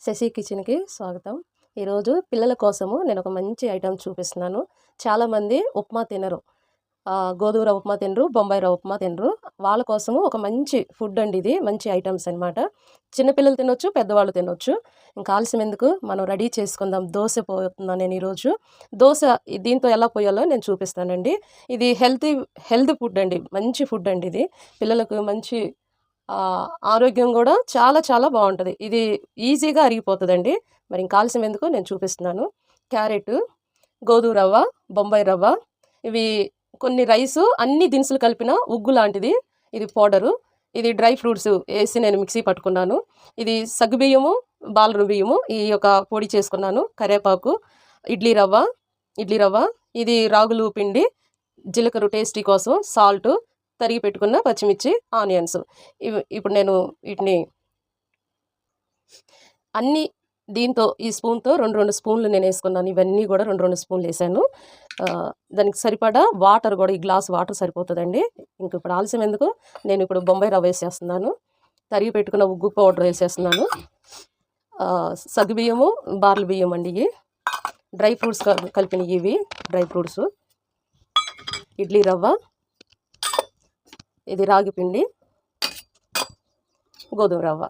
శశి కిచెన్కి స్వాగతం. ఈరోజు పిల్లల కోసము నేను ఒక మంచి ఐటెం చూపిస్తున్నాను. చాలామంది ఉప్మా తినరు, గోధుమ రవ్వ ఉప్మా తినరు, బొంబాయి రవ్వ ఉప్మా తినరు. వాళ్ళ కోసము ఒక మంచి ఫుడ్ అండి. ఇది మంచి ఐటమ్స్ అనమాట. చిన్నపిల్లలు తినొచ్చు, పెద్దవాళ్ళు తినొచ్చు. ఇంకా ఆలస్యం ఎందుకు, మనం రెడీ చేసుకుందాం. దోశ పోతున్నాను నేను ఈరోజు. దోశ దీంతో ఎలా పోయాలో నేను చూపిస్తానండి. ఇది హెల్తీ ఫుడ్ అండి, మంచి ఫుడ్ అండి. ఇది పిల్లలకు మంచి ఆరోగ్యం కూడా చాలా చాలా బాగుంటుంది. ఇది ఈజీగా అరిగిపోతుందండి. మరి ఇంకా ఆలస్యం ఎందుకు, నేను చూపిస్తున్నాను. క్యారెట్, గోధుమ రవ్వ, బొంబాయి రవ్వ, ఇవి కొన్ని రైసు, అన్ని దినుసులు కలిపిన ఉగ్గు లాంటిది. ఇది పౌడరు. ఇది డ్రై ఫ్రూట్స్ వేసి నేను మిక్సీ పట్టుకున్నాను. ఇది సగ్గుబియ్యము, బాలరు బియ్యము ఈ యొక్క పొడి చేసుకున్నాను. కరివేపాకు, ఇడ్లీ రవ్వ, ఇది రాగులు పిండి, జీలకర్ర టేస్టీ కోసం, సాల్ట్, తరిగి పెట్టుకున్న పచ్చిమిర్చి, ఆనియన్స్. ఇప్పుడు నేను వీటిని అన్నీ దీంతో ఈ స్పూన్తో రెండు స్పూన్లు నేను వేసుకున్నాను. ఇవన్నీ కూడా రెండు స్పూన్లు వేసాను. దానికి సరిపడా వాటర్ కూడా, ఈ గ్లాస్ వాటర్ సరిపోతుందండి. ఇంక ఇప్పుడు ఆలస్యం ఎందుకు, నేను ఇప్పుడు బొంబాయి రవ్వ వేసేస్తున్నాను. తరిగి పెట్టుకున్న ఉగ్గు పౌడర్ వేసేస్తున్నాను. సగ్గుబియ్యము, బార్ల బియ్యం అండి. ఇవి డ్రై ఫ్రూట్స్ కలిపినవి. ఇవి డ్రై ఫ్రూట్స్. ఇడ్లీ రవ్వ, ఇది రాగి పిండి, గోధుమ రవ్వ,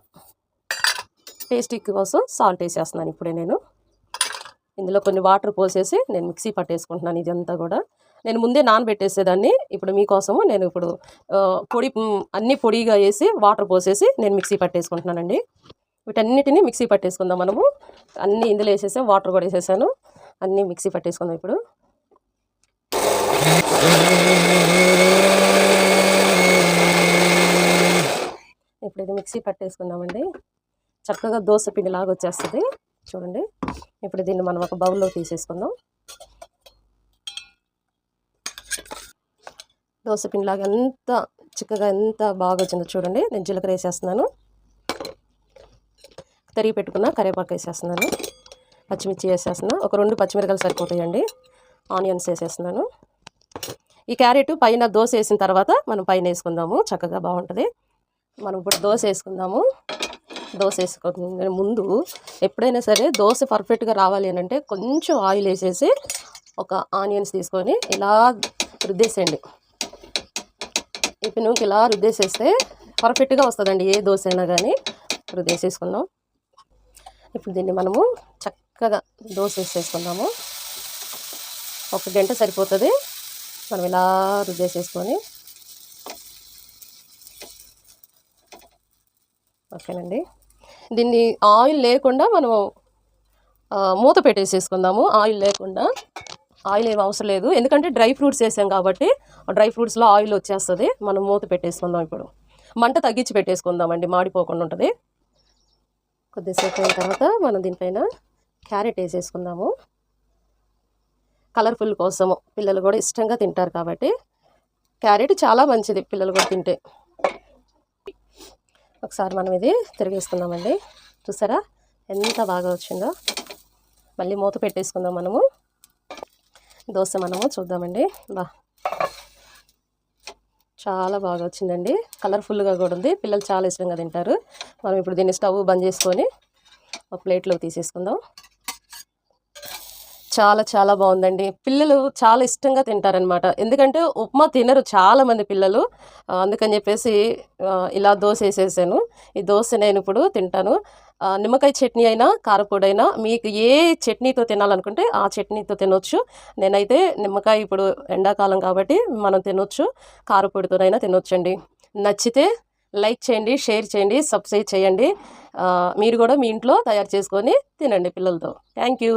టేస్టీ కోసం సాల్ట్ వేసేస్తున్నాను. ఇప్పుడే నేను ఇందులో కొన్ని వాటర్ పోసేసి నేను మిక్సీ పట్టేసుకుంటున్నాను. ఇదంతా కూడా నేను ముందే నానబెట్టేసేదాన్ని. ఇప్పుడు మీకోసము నేను ఇప్పుడు అన్నీ పొడిగా వేసి వాటర్ పోసేసి నేను మిక్సీ పట్టేసుకుంటున్నానండి. వీటన్నిటిని మిక్సీ పట్టేసుకుందాం మనము. అన్నీ ఇందులో వేసేసాం, వాటర్ కూడా వేసేసాను. అన్నీ మిక్సీ పట్టేసుకుందాం ఇప్పుడు. ఇప్పుడు ఇది మిక్సీ పట్టేసుకుందామండి. చక్కగా దోశ పిండి లాగా వచ్చేస్తుంది చూడండి. ఇప్పుడు దీన్ని మనం ఒక బౌల్లో తీసేసుకుందాం. దోశ పిండి లాగా ఎంత చిక్కగా, ఎంత బాగా వచ్చిందో చూడండి. నేను జీలకర్ర వేసేస్తున్నాను, తరిగి పెట్టుకున్న కరివేపాకు వేసేస్తున్నాను, పచ్చిమిర్చి వేసేస్తున్నాను. ఒక 2 పచ్చిమిరకాయలు సరిపోతాయండి. ఆనియన్స్ వేసేస్తున్నాను. ఈ క్యారెట్ పైన దోశ వేసిన తర్వాత మనం పైన వేసుకుందాము, చక్కగా బాగుంటుంది. మనం ఇప్పుడు దోశ వేసుకుందాము. దోశ వేసుకునే ముందు ఎప్పుడైనా సరే దోశ పర్ఫెక్ట్గా రావాలి అని అంటే కొంచెం ఆయిల్ వేసేసి ఒక ఆనియన్స్ తీసుకొని ఇలా రుద్దేసేయండి. ఈ పెనుకి ఇలా రుద్దేసేస్తే పర్ఫెక్ట్గా వస్తుందండి, ఏ దోశ అయినా కానీ. రుద్దేసేసుకుందాం. ఇప్పుడు దీన్ని మనము చక్కగా దోశ వేసేసుకుందాము. 1 గంట సరిపోతుంది. మనం ఇలా రుద్దేసేసుకొని, ఓకేనండి. దీన్ని ఆయిల్ లేకుండా మనము మూత పెట్టేసేసుకుందాము. ఆయిల్ లేకుండా, ఆయిల్ ఏమి అవసరం లేదు, ఎందుకంటే డ్రై ఫ్రూట్స్ వేసాం కాబట్టి డ్రై ఫ్రూట్స్లో ఆయిల్ వచ్చేస్తుంది. మనం మూత పెట్టేసుకుందాం. ఇప్పుడు మంట తగ్గించి పెట్టేసుకుందామండి, మాడిపోకుండా ఉంటుంది. కొద్దిసేపు అయిన తర్వాత మనం దీనిపైన క్యారెట్ వేసేసుకుందాము. కలర్ఫుల్ కోసము, పిల్లలు కూడా ఇష్టంగా తింటారు కాబట్టి క్యారెట్ చాలా మంచిది, పిల్లలు కూడా తింటే. ఒకసారి మనం ఇది తిరిగేసుకుందామండి. చూసారా ఎంత బాగా వచ్చిందో. మళ్ళీ మూత పెట్టేసుకుందాం మనము. దోశ మనము చూద్దామండి. చాలా బాగా వచ్చిందండి, కలర్ఫుల్గా కూడా ఉంది. పిల్లలు చాలా ఇష్టంగా తింటారు. మనం ఇప్పుడు దీన్ని స్టవ్ బంద్ చేసుకొని ఒక ప్లేట్లో తీసేసుకుందాం. చాలా చాలా బాగుందండి. పిల్లలు చాలా ఇష్టంగా తింటారనమాట. ఎందుకంటే ఉప్మా తినరు చాలామంది పిల్లలు. అందుకని చెప్పేసి ఇలా దోశ వేసేసాను. ఈ దోశ నేను ఇప్పుడు తింటాను. నిమ్మకాయ చట్నీ అయినా, కారపొడి అయినా, మీకు ఏ చట్నీతో తినాలనుకుంటే ఆ చట్నీతో తినొచ్చు. నేనైతే నిమ్మకాయ, ఇప్పుడు ఎండాకాలం కాబట్టి మనం తినొచ్చు, కారపొడితోనైనా తినొచ్చండి. నచ్చితే లైక్ చేయండి, షేర్ చేయండి, సబ్స్క్రైబ్ చేయండి. మీరు కూడా మీ ఇంట్లో తయారు చేసుకొని తినండి పిల్లలతో. Thank you.